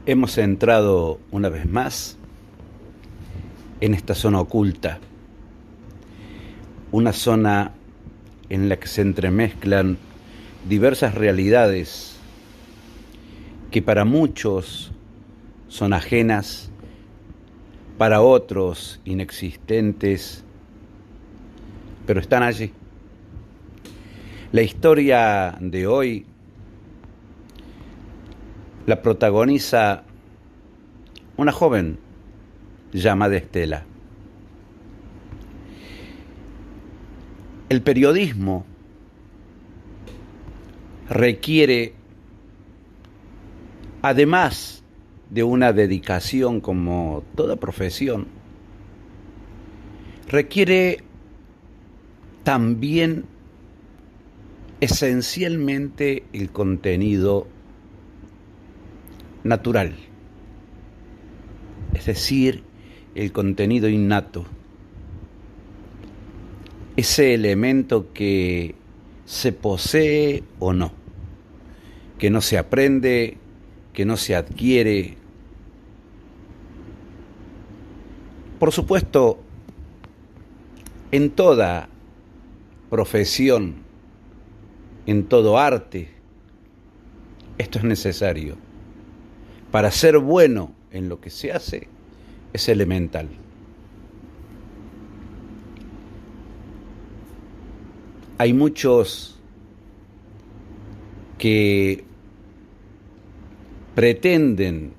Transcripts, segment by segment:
Hemos entrado una vez más en esta zona oculta, una zona en la que se entremezclan diversas realidades que para muchos son ajenas, para otros inexistentes, pero están allí. La historia de hoy la protagoniza una joven llamada Estela. El periodismo requiere, además de una dedicación como toda profesión, requiere también esencialmente el contenido natural, es decir, el contenido innato, ese elemento que se posee o no, que no se aprende, que no se adquiere. Por supuesto, en toda profesión, en todo arte, esto es necesario. Para ser bueno en lo que se hace, es elemental. Hay muchos que pretenden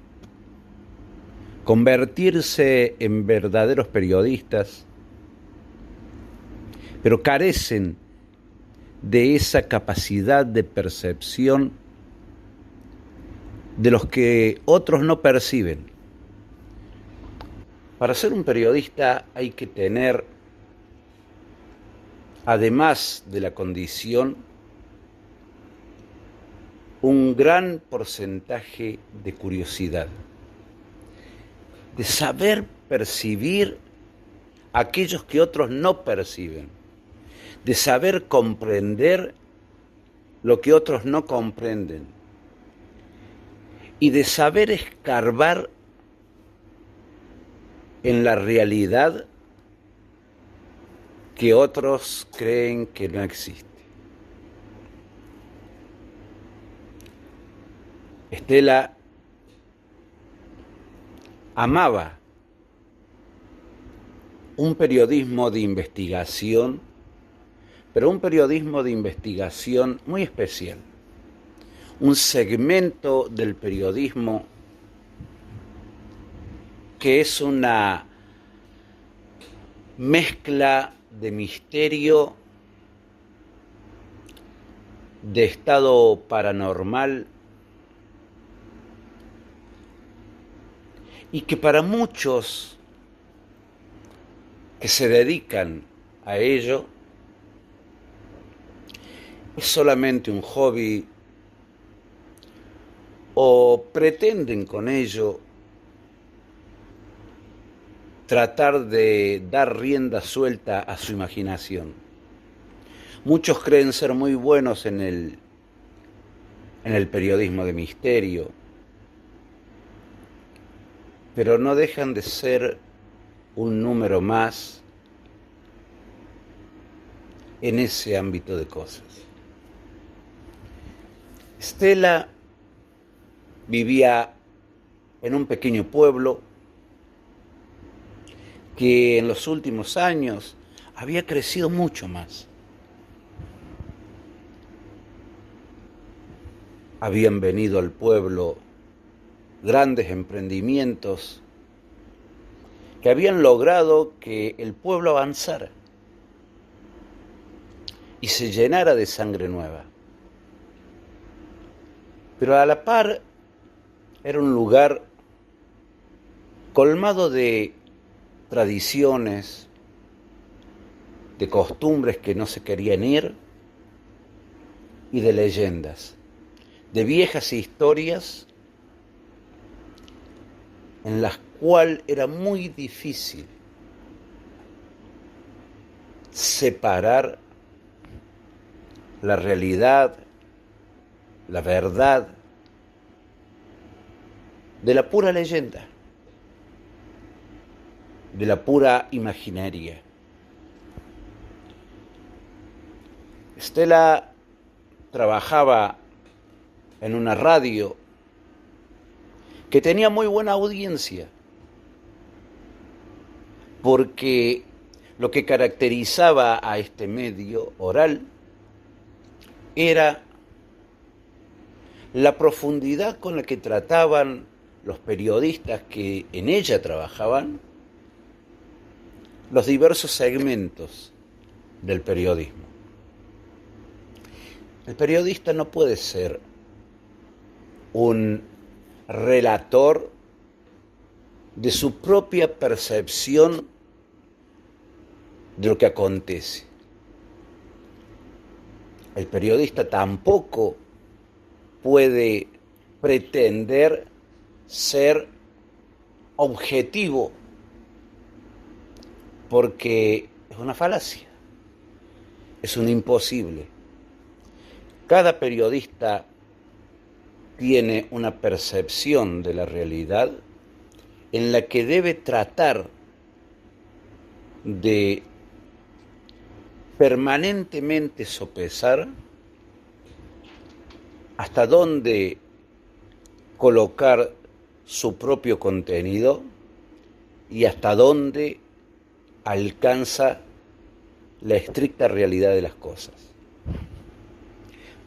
convertirse en verdaderos periodistas, pero carecen de esa capacidad de percepción de los que otros no perciben. Para ser un periodista hay que tener, además de la condición, un gran porcentaje de curiosidad, de saber percibir aquellos que otros no perciben, de saber comprender lo que otros no comprenden y de saber escarbar en la realidad que otros creen que no existe. Estela amaba un periodismo de investigación, pero un periodismo de investigación muy especial, un segmento del periodismo que es una mezcla de misterio, de estado paranormal, y que para muchos que se dedican a ello es solamente un hobby o pretenden con ello tratar de dar rienda suelta a su imaginación. Muchos creen ser muy buenos en el periodismo de misterio, pero no dejan de ser un número más en ese ámbito de cosas. Estela vivía en un pequeño pueblo que en los últimos años había crecido mucho más. Habían venido al pueblo grandes emprendimientos que habían logrado que el pueblo avanzara y se llenara de sangre nueva. Pero a la par era un lugar colmado de tradiciones, de costumbres que no se querían ir y de leyendas, de viejas historias en las cuales era muy difícil separar la realidad, la verdad de la pura leyenda, de la pura imaginería. Estela trabajaba en una radio que tenía muy buena audiencia, porque lo que caracterizaba a este medio oral era la profundidad con la que trataban los periodistas que en ella trabajaban los diversos segmentos del periodismo. El periodista no puede ser un relator de su propia percepción de lo que acontece. El periodista tampoco puede pretender ser objetivo, porque es una falacia, es un imposible. Cada periodista tiene una percepción de la realidad en la que debe tratar de permanentemente sopesar hasta dónde colocar su propio contenido y hasta dónde alcanza la estricta realidad de las cosas.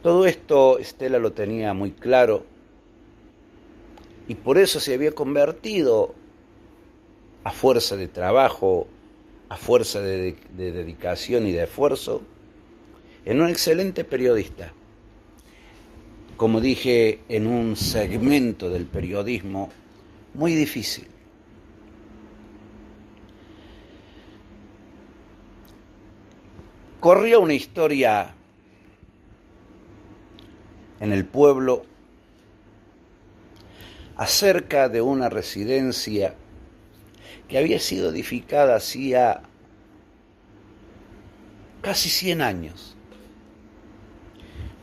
Todo esto Estela lo tenía muy claro y por eso se había convertido, a fuerza de trabajo, a fuerza de dedicación y de esfuerzo, en un excelente periodista. Como dije, en un segmento del periodismo muy difícil. Corría una historia en el pueblo acerca de una residencia que había sido edificada hacía casi 100 años.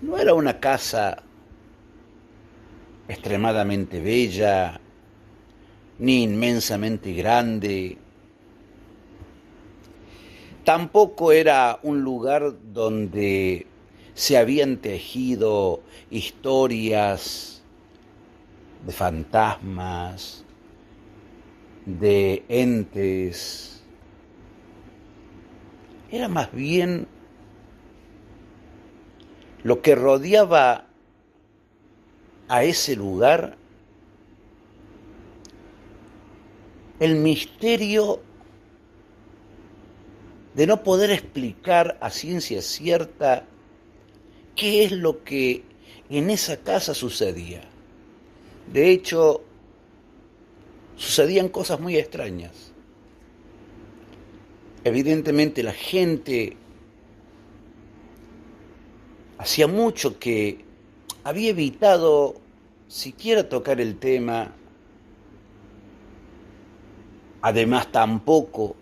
No era una casa extremadamente bella, ni inmensamente grande. Tampoco era un lugar donde se habían tejido historias de fantasmas, de entes. Era más bien lo que rodeaba a ese lugar, el misterio de no poder explicar a ciencia cierta qué es lo que en esa casa sucedía. De hecho, sucedían cosas muy extrañas. Evidentemente la gente hacía mucho que había evitado siquiera tocar el tema. Además, tampoco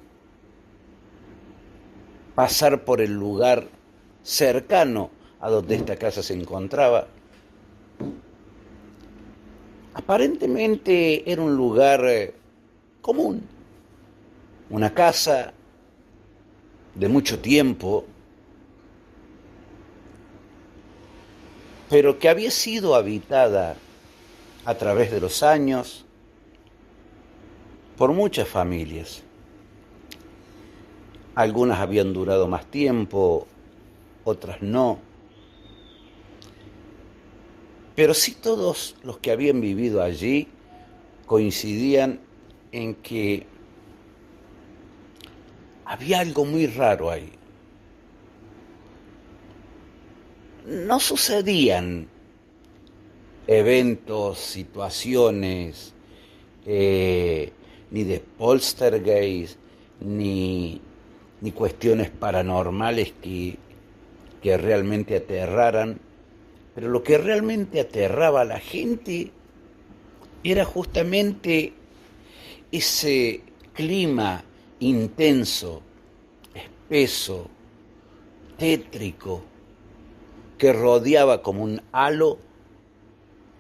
pasar por el lugar cercano a donde esta casa se encontraba. Aparentemente era un lugar común, una casa de mucho tiempo, pero que había sido habitada a través de los años por muchas familias. Algunas habían durado más tiempo, otras no. Pero sí todos los que habían vivido allí coincidían en que había algo muy raro ahí. No sucedían eventos, situaciones, ni de poltergeist, ni cuestiones paranormales que realmente aterraran, pero lo que realmente aterraba a la gente era justamente ese clima intenso, espeso, tétrico, que rodeaba como un halo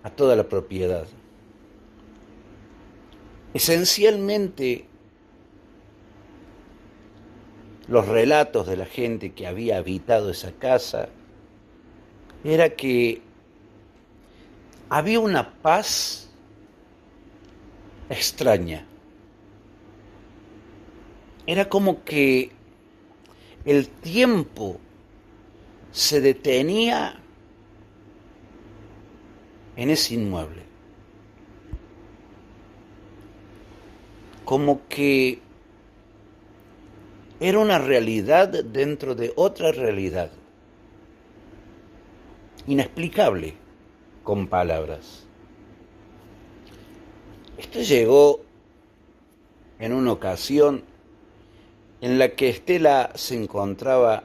a toda la propiedad. Esencialmente, los relatos de la gente que había habitado esa casa era que había una paz extraña. Era como que el tiempo se detenía en ese inmueble. Como que era una realidad dentro de otra realidad. Inexplicable con palabras. Esto llegó en una ocasión en la que Estela se encontraba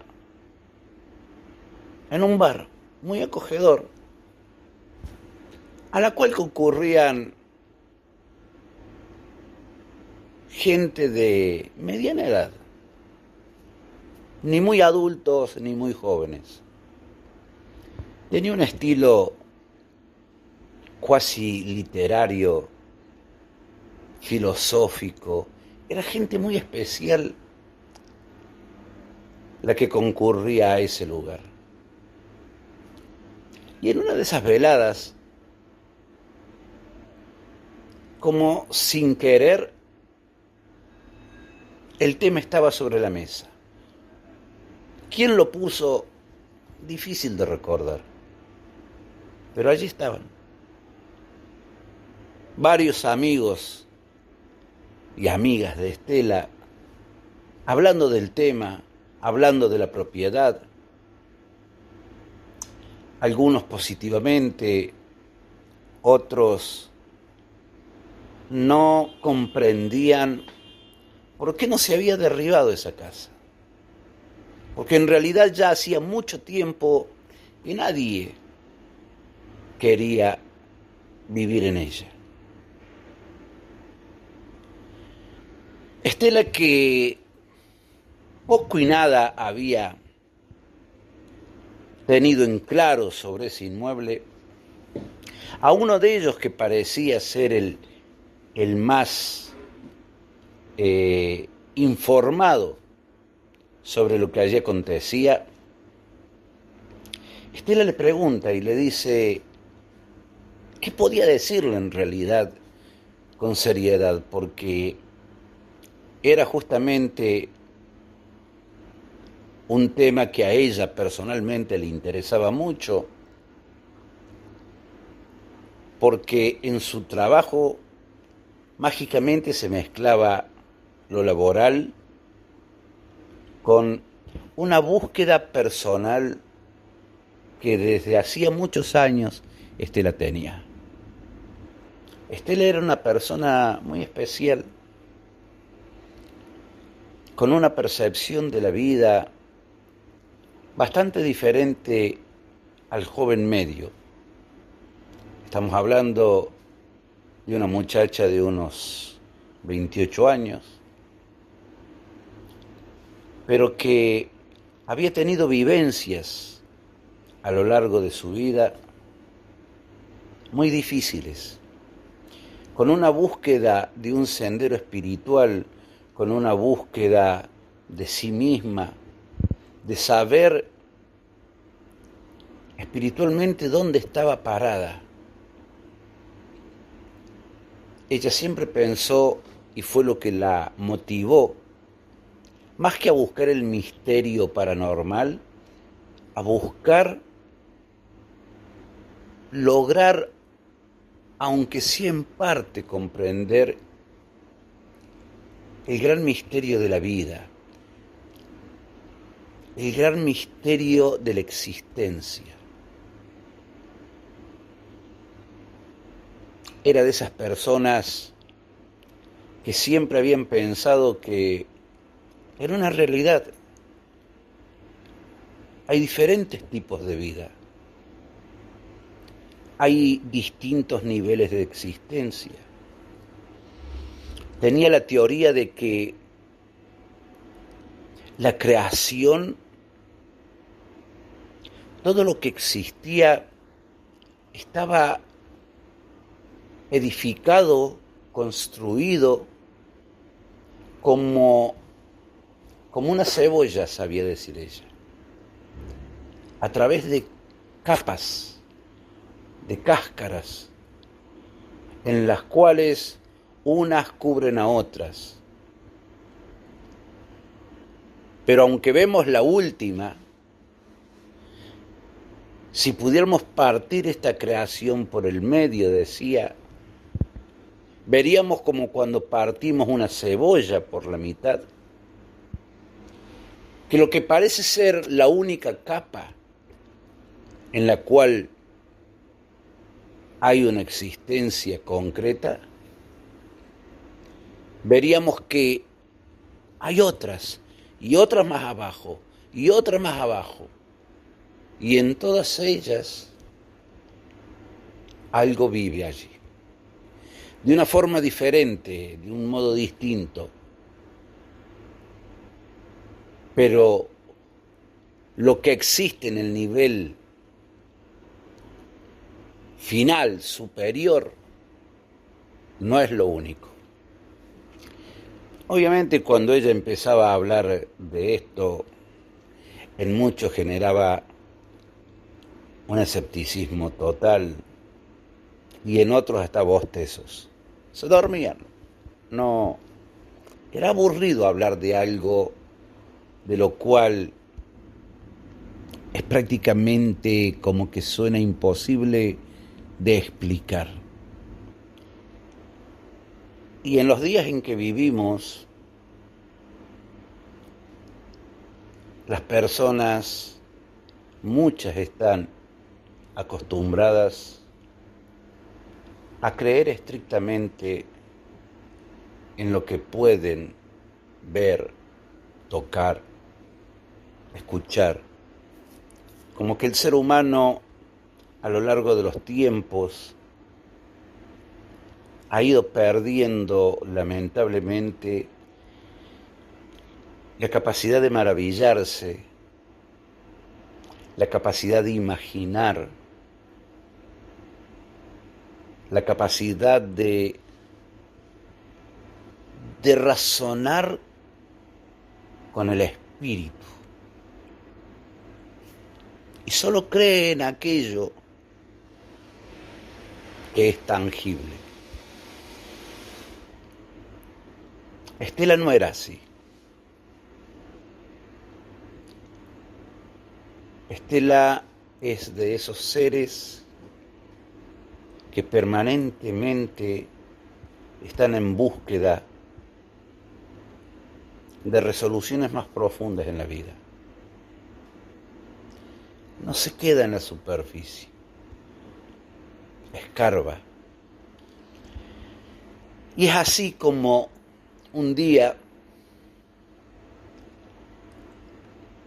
en un bar muy acogedor, a la cual concurrían gente de mediana edad, ni muy adultos ni muy jóvenes. Tenía un estilo cuasi literario, filosófico. Era gente muy especial la que concurría a ese lugar. Y en una de esas veladas, como sin querer, el tema estaba sobre la mesa. ¿Quién lo puso? Difícil de recordar. Pero allí estaban. Varios amigos y amigas de Estela hablando del tema, hablando de la propiedad, algunos positivamente, otros no comprendían por qué no se había derribado esa casa. Porque en realidad ya hacía mucho tiempo que nadie quería vivir en ella. Estela, que poco y nada había tenido en claro sobre ese inmueble, a uno de ellos que parecía ser el más informado sobre lo que allí acontecía, Estela le pregunta y le dice qué podía decirle en realidad con seriedad, porque era justamente un tema que a ella personalmente le interesaba mucho, porque en su trabajo mágicamente se mezclaba lo laboral con una búsqueda personal que desde hacía muchos años Estela tenía. Estela era una persona muy especial, con una percepción de la vida bastante diferente al joven medio. Estamos hablando de una muchacha de unos 28 años, pero que había tenido vivencias a lo largo de su vida muy difíciles, con una búsqueda de un sendero espiritual, con una búsqueda de sí misma, de saber espiritualmente dónde estaba parada. Ella siempre pensó, y fue lo que la motivó, más que a buscar el misterio paranormal, a buscar lograr, aunque sí en parte, comprender el gran misterio de la vida, el gran misterio de la existencia. Era de esas personas que siempre habían pensado que era una realidad. Hay diferentes tipos de vida. Hay distintos niveles de existencia. Tenía la teoría de que la creación, todo lo que existía, estaba edificado construido como una cebolla, sabía decir ella, a través de capas, de cáscaras, en las cuales unas cubren a otras. Pero aunque vemos la última, si pudiéramos partir esta creación por el medio, decía, veríamos como cuando partimos una cebolla por la mitad, que lo que parece ser la única capa en la cual hay una existencia concreta, veríamos que hay otras, y otras más abajo, y otras más abajo, y en todas ellas algo vive allí, de una forma diferente, de un modo distinto, pero lo que existe en el nivel final, superior, no es lo único. Obviamente cuando ella empezaba a hablar de esto, en muchos generaba un escepticismo total y en otros hasta bostezos. Se dormían. No, era aburrido hablar de algo de lo cual es prácticamente como que suena imposible de explicar. Y en los días en que vivimos, las personas, muchas están acostumbradas a creer estrictamente en lo que pueden ver, tocar, escuchar. Como que el ser humano a lo largo de los tiempos ha ido perdiendo lamentablemente la capacidad de maravillarse, la capacidad de imaginar, la capacidad de razonar con el espíritu. Y solo cree en aquello que es tangible. Estela no era así. Estela es de esos seres que permanentemente están en búsqueda de resoluciones más profundas en la vida. No se queda en la superficie, escarba. Y es así como un día,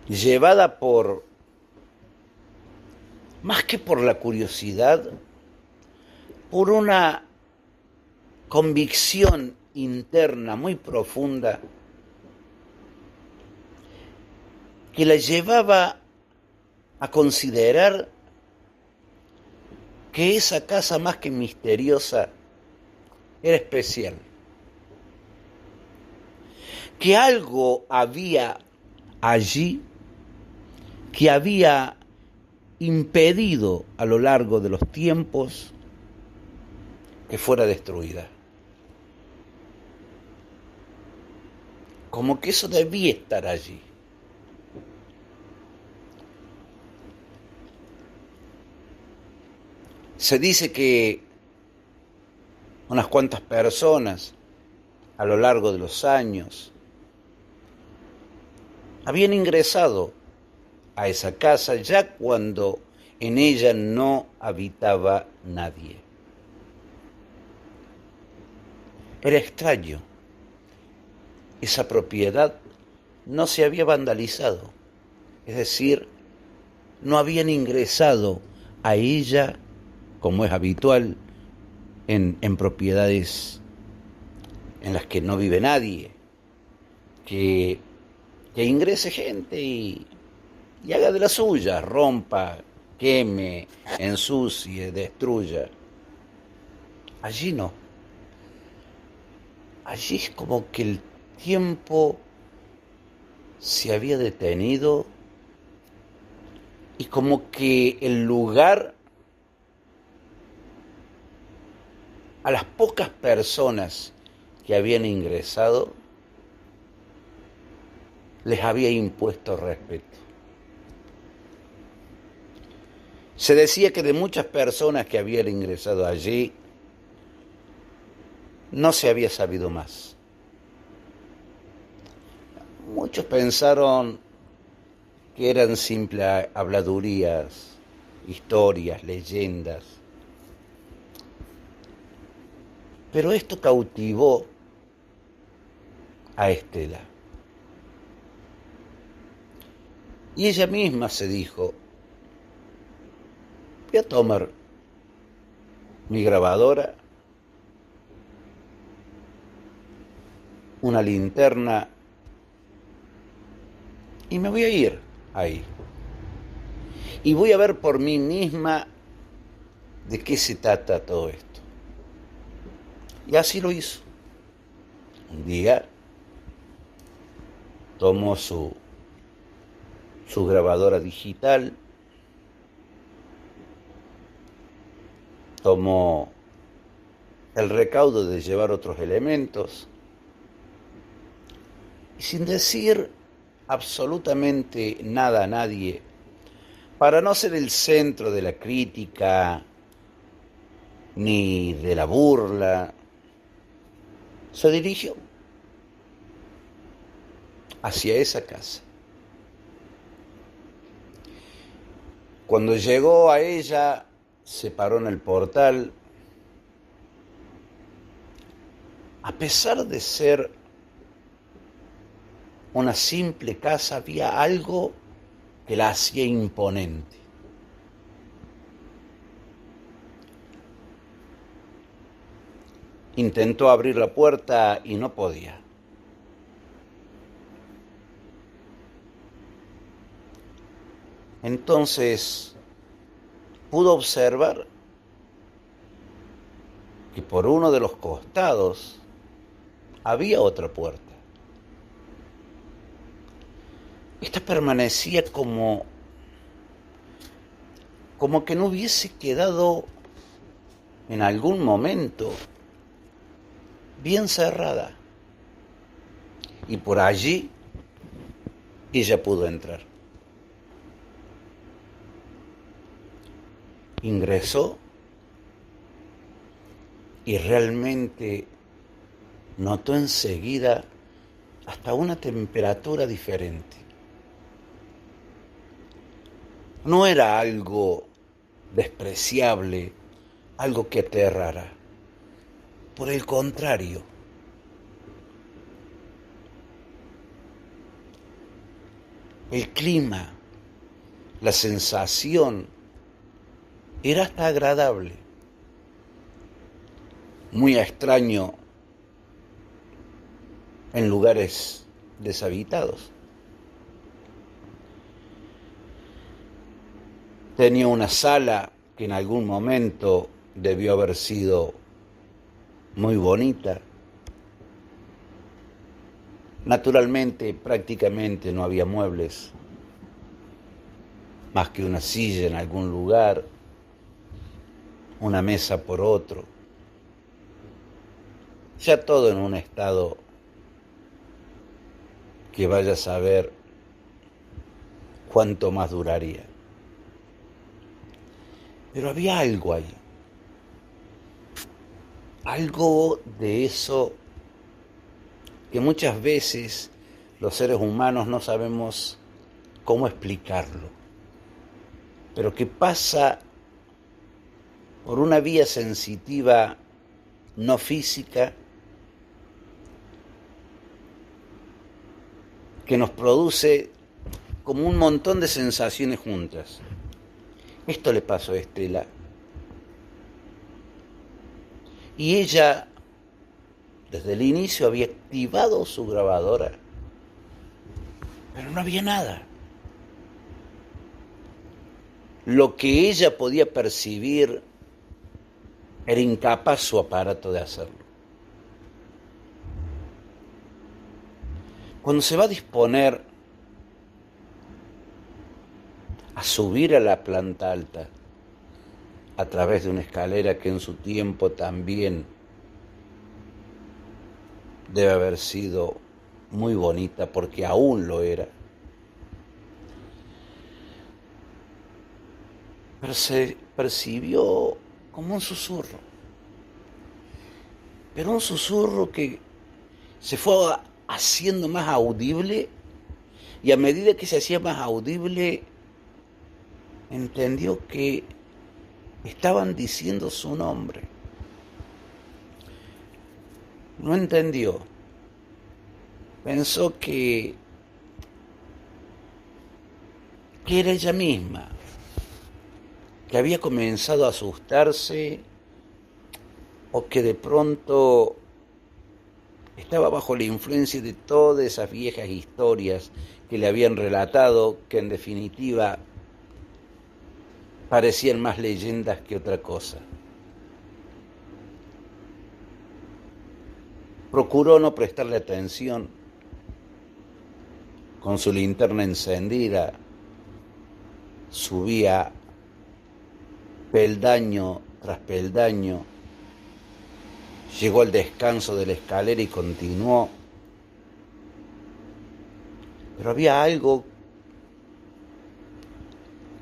llevada por, más que por la curiosidad, por una convicción interna muy profunda que la llevaba a considerar que esa casa, más que misteriosa, era especial. Que algo había allí que había impedido a lo largo de los tiempos que fuera destruida. Como que eso debía estar allí. Se dice que unas cuantas personas a lo largo de los años habían ingresado a esa casa ya cuando en ella no habitaba nadie. Era extraño. Esa propiedad no se había vandalizado, es decir, no habían ingresado a ella como es habitual en propiedades en las que no vive nadie, que ingrese gente y haga de la suya, rompa, queme, ensucie, destruya. Allí no. allí es como que el tiempo se había detenido y como que el lugar, a las pocas personas que habían ingresado, les había impuesto respeto. Se decía que de muchas personas que habían ingresado allí, no se había sabido más. Muchos pensaron que eran simples habladurías, historias, leyendas. Pero esto cautivó a Estela. Y ella misma se dijo, voy a tomar mi grabadora, una linterna y me voy a ir ahí. Y voy a ver por mí misma de qué se trata todo esto. Y así lo hizo. Un día tomó su grabadora digital, tomó el recaudo de llevar otros elementos y sin decir absolutamente nada a nadie, para no ser el centro de la crítica ni de la burla, se dirigió hacia esa casa. Cuando llegó a ella, se paró en el portal. A pesar de ser una simple casa, había algo que la hacía imponente. Intentó abrir la puerta y no podía. Entonces pudo observar que por uno de los costados había otra puerta. Esta permanecía como que no hubiese quedado en algún momento bien cerrada. Y por allí ella pudo entrar. Ingresó y realmente notó enseguida hasta una temperatura diferente. No era algo despreciable, algo que aterrara. Por el contrario, el clima, la sensación, era hasta agradable. Muy extraño en lugares deshabitados. Tenía una sala que en algún momento debió haber sido muy bonita. Naturalmente, prácticamente no había muebles, más que una silla en algún lugar, una mesa por otro. Ya todo en un estado que vaya a saber cuánto más duraría. Pero había algo ahí. Algo de eso que muchas veces los seres humanos no sabemos cómo explicarlo, pero que pasa por una vía sensitiva no física que nos produce como un montón de sensaciones juntas. Esto le pasó a Estela. Y ella, desde el inicio, había activado su grabadora, pero no había nada. Lo que ella podía percibir era incapaz su aparato de hacerlo. Cuando se va a disponer a subir a la planta alta a través de una escalera que en su tiempo también debe haber sido muy bonita porque aún lo era, pero se percibió como un susurro, pero un susurro que se fue haciendo más audible y a medida que se hacía más audible entendió que estaban diciendo su nombre. No entendió. Pensó que era ella misma, que había comenzado a asustarse o que de pronto estaba bajo la influencia de todas esas viejas historias que le habían relatado, que en definitiva parecían más leyendas que otra cosa. Procuró no prestarle atención. Con su linterna encendida, subía peldaño tras peldaño, llegó al descanso de la escalera y continuó. Pero había algo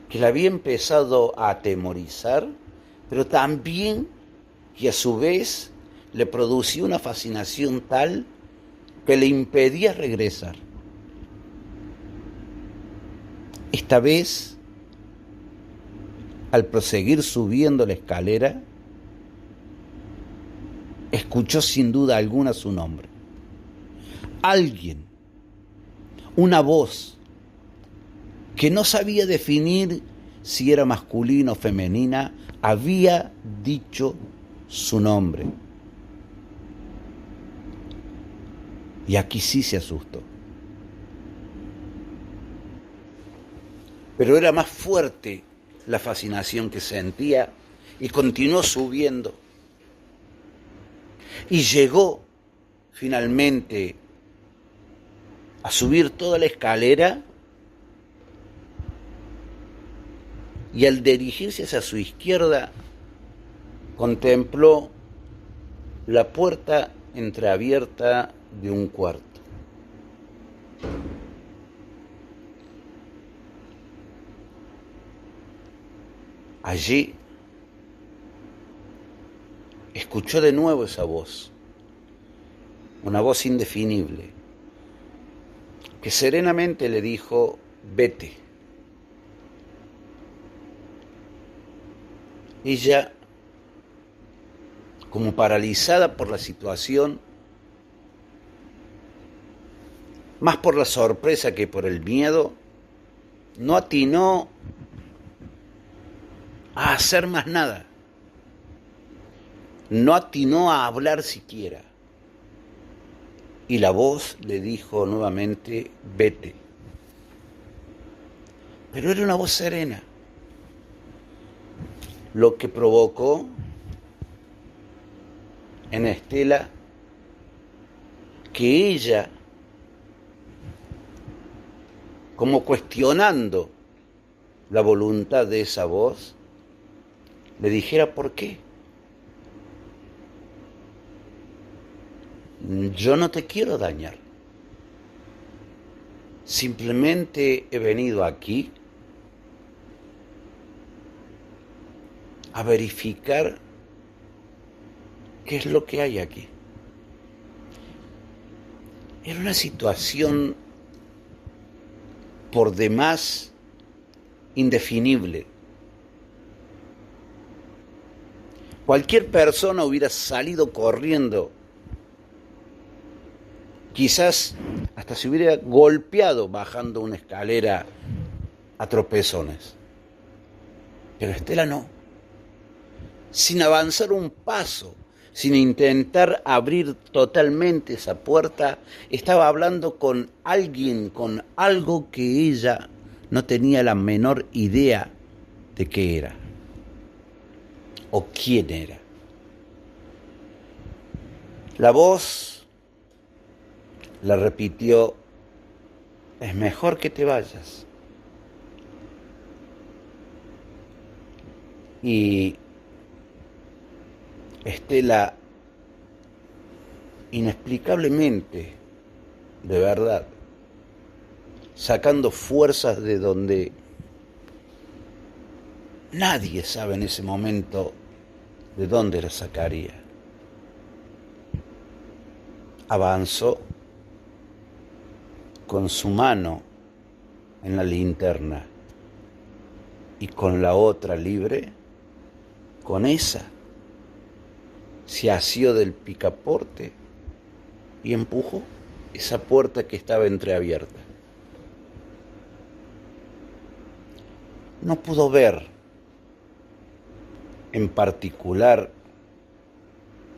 que la había empezado a atemorizar, pero también que a su vez le producía una fascinación tal que le impedía regresar. Esta vez, al proseguir subiendo la escalera, escuchó sin duda alguna su nombre. Alguien, una voz, que no sabía definir si era masculina o femenina, había dicho su nombre. Y aquí sí se asustó. Pero era más fuerte la fascinación que sentía y continuó subiendo. Y llegó finalmente a subir toda la escalera y al dirigirse hacia su izquierda contempló la puerta entreabierta de un cuarto. Allí escuchó de nuevo esa voz, una voz indefinible, que serenamente le dijo: vete. Ella, como paralizada por la situación, más por la sorpresa que por el miedo, no atinó a hacer más nada. No atinó a hablar siquiera. Y la voz le dijo nuevamente: vete. Pero era una voz serena, lo que provocó en Estela que ella, como cuestionando la voluntad de esa voz, le dijera por qué. Yo no te quiero dañar. Simplemente he venido aquí a verificar qué es lo que hay aquí. Era una situación por demás indefinible. Cualquier persona hubiera salido corriendo, quizás hasta se hubiera golpeado bajando una escalera a tropezones. Pero Estela no. Sin avanzar un paso, sin intentar abrir totalmente esa puerta, estaba hablando con alguien, con algo que ella no tenía la menor idea de qué era o quién era. La voz la repitió es mejor que te vayas. Y Estela, inexplicablemente, de verdad, sacando fuerzas de donde nadie sabe en ese momento de dónde las sacaría, avanzó con su mano en la linterna y con la otra libre, con esa se asió del picaporte y empujó esa puerta que estaba entreabierta. No pudo ver en particular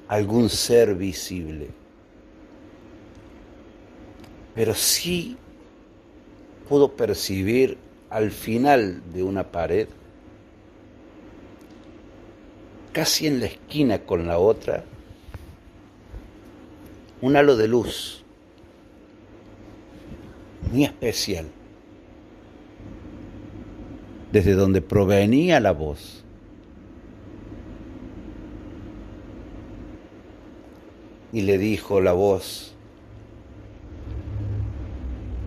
algún ser visible, pero sí pudo percibir al final de una pared, casi en la esquina con la otra, un halo de luz muy especial, desde donde provenía la voz. Y le dijo la voz,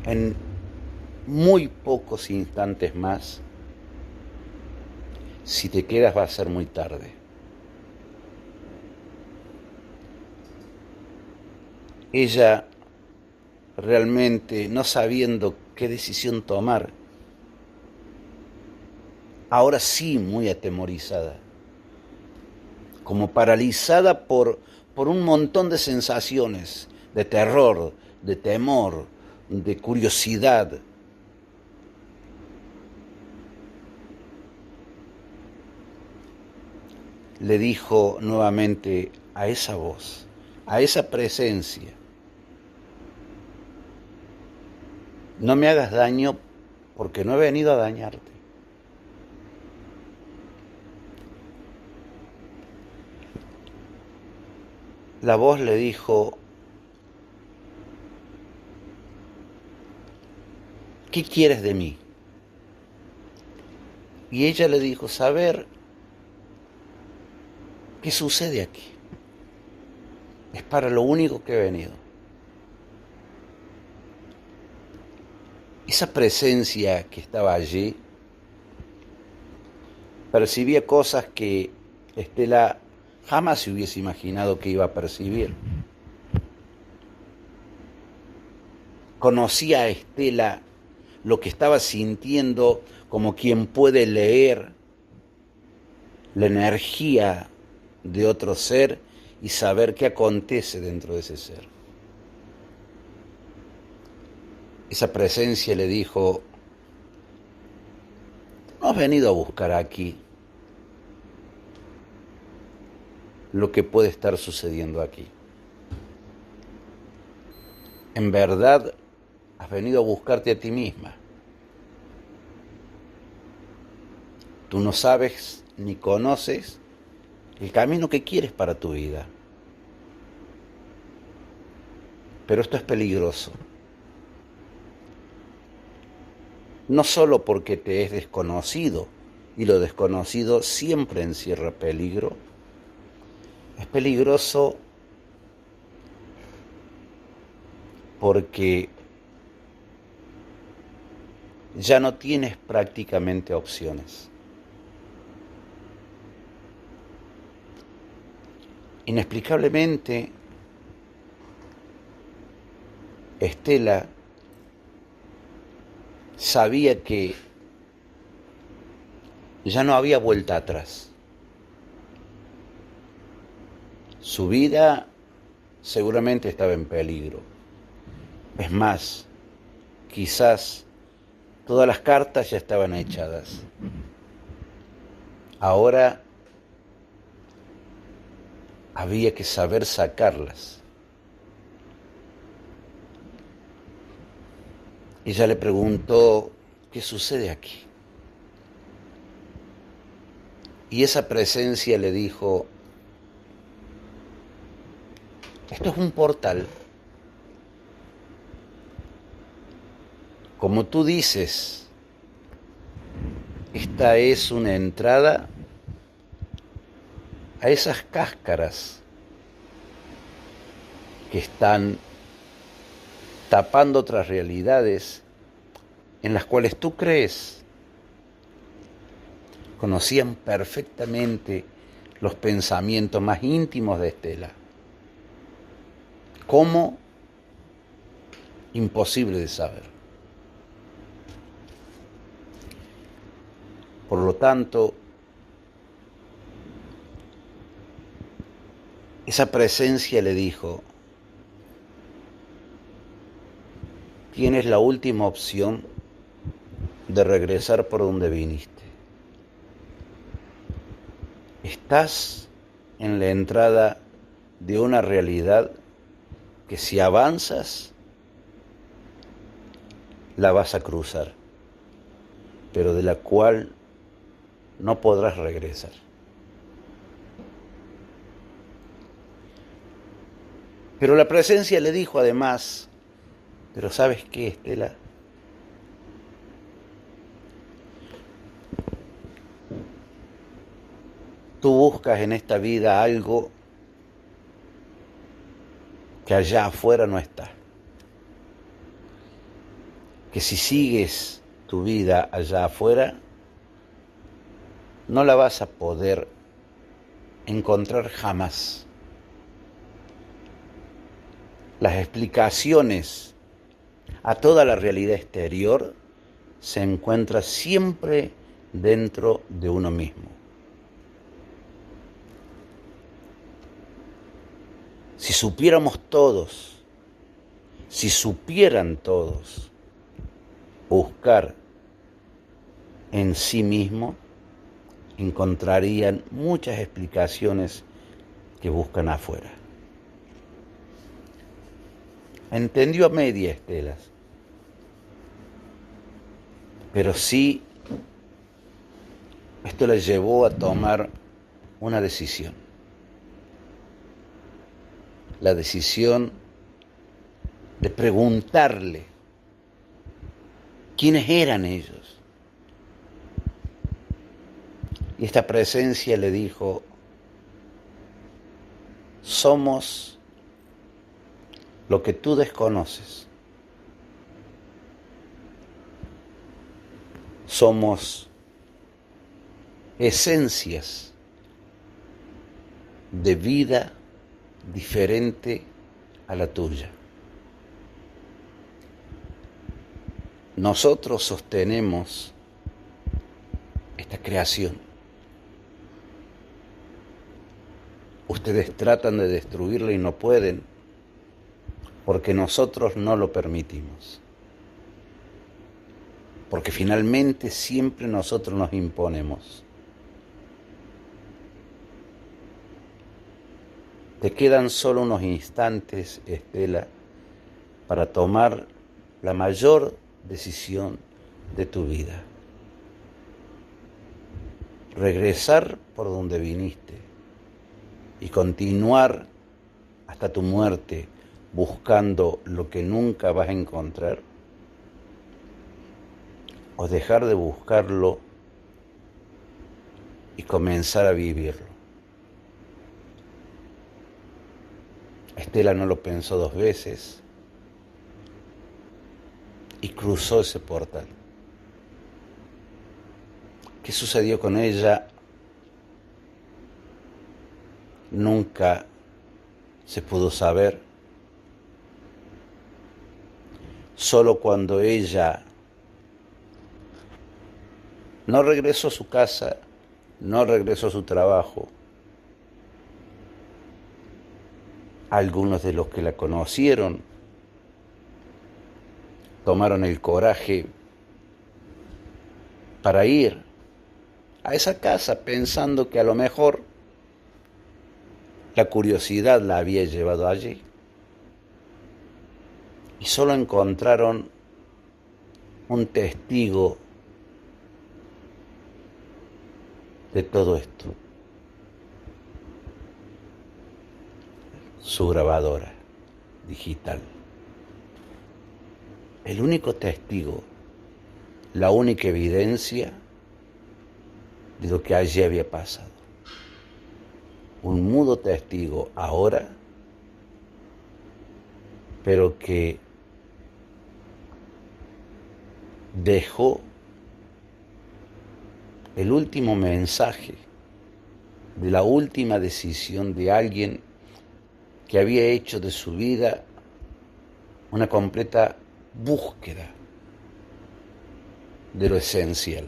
en muy pocos instantes más, si te quedas va a ser muy tarde. Ella, realmente no sabiendo qué decisión tomar, ahora sí muy atemorizada, como paralizada por un montón de sensaciones, de terror, de temor, de curiosidad. Le dijo nuevamente a esa voz, a esa presencia, no me hagas daño porque no he venido a dañarte. La voz le dijo, ¿qué quieres de mí? Y ella le dijo, saber qué sucede aquí. Es para lo único que he venido. Esa presencia que estaba allí percibía cosas que Estela jamás se hubiese imaginado que iba a percibir. Conocía a Estela lo que estaba sintiendo como quien puede leer la energía de otro ser y saber qué acontece dentro de ese ser. Esa presencia le dijo, no has venido a buscar aquí lo que puede estar sucediendo aquí. En verdad, has venido a buscarte a ti misma. Tú no sabes ni conoces el camino que quieres para tu vida. Pero esto es peligroso. No solo porque te es desconocido, y lo desconocido siempre encierra peligro. Es peligroso porque ya no tienes prácticamente opciones. Inexplicablemente, Estela sabía que ya no había vuelta atrás. Su vida seguramente estaba en peligro. Es más, quizás todas las cartas ya estaban echadas. Ahora había que saber sacarlas. Ella le preguntó, ¿qué sucede aquí? Y esa presencia le dijo, esto es un portal. como tú dices, esta es una entrada a esas cáscaras que están tapando otras realidades en las cuales tú crees. Conocían perfectamente los pensamientos más íntimos de Estela. ¿Cómo? Imposible de saber. Por lo tanto, esa presencia le dijo: tienes la última opción de regresar por donde viniste. Estás en la entrada de una realidad que si avanzas, la vas a cruzar, pero de la cual no podrás regresar. Pero la presencia le dijo además: pero ¿sabes qué, Estela? Tú buscas en esta vida algo que allá afuera no está. Que si sigues tu vida allá afuera, no la vas a poder encontrar jamás. Las explicaciones a toda la realidad exterior se encuentran siempre dentro de uno mismo. Si supiéramos todos, si supieran todos buscar en sí mismo, encontrarían muchas explicaciones que buscan afuera. Entendió a media Estela, pero sí, esto le llevó a tomar una decisión. La decisión de preguntarle quiénes eran ellos. Y esta presencia le dijo: somos lo que tú desconoces. Somos esencias de vida diferente a la tuya. Nosotros sostenemos esta creación. Ustedes tratan de destruirla y no pueden, porque nosotros no lo permitimos. Porque finalmente siempre nosotros nos imponemos. Te quedan solo unos instantes, Estela, para tomar la mayor decisión de tu vida. Regresar por donde viniste y continuar hasta tu muerte buscando lo que nunca vas a encontrar, o dejar de buscarlo y comenzar a vivirlo. Estela no lo pensó dos veces y cruzó ese portal. ¿Qué sucedió con ella? Nunca se pudo saber. Solo cuando ella no regresó a su casa, no regresó a su trabajo, algunos de los que la conocieron tomaron el coraje para ir a esa casa pensando que a lo mejor la curiosidad la había llevado allí. Y solo encontraron un testigo de todo esto: su grabadora digital. El único testigo la única evidencia de lo que allí había pasado. Un mudo testigo ahora, pero que dejó el último mensaje de la última decisión de alguien que había hecho de su vida una completa búsqueda de lo esencial.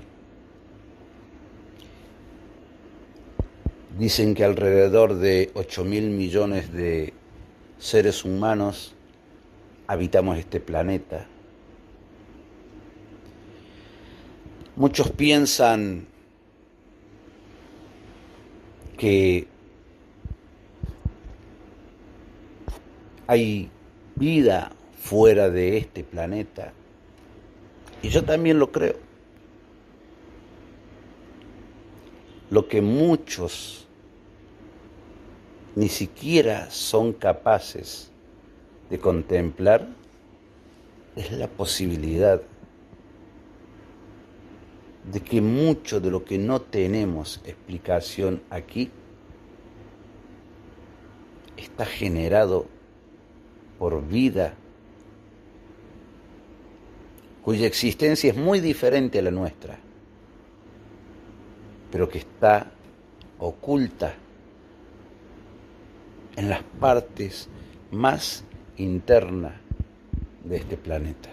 Dicen que alrededor de 8.000 millones de seres humanos habitamos este planeta. Muchos piensan que hay vida fuera de este planeta, y yo también lo creo. Lo que muchos ni siquiera son capaces de contemplar es la posibilidad de que mucho de lo que no tenemos explicación aquí está generado por vida cuya existencia es muy diferente a la nuestra, pero que está oculta en las partes más internas de este planeta,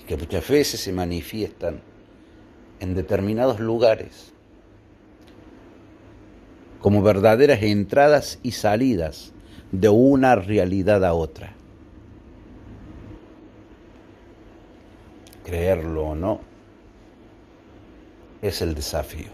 y que muchas veces se manifiestan en determinados lugares como verdaderas entradas y salidas de una realidad a otra. Creerlo o no es el desafío.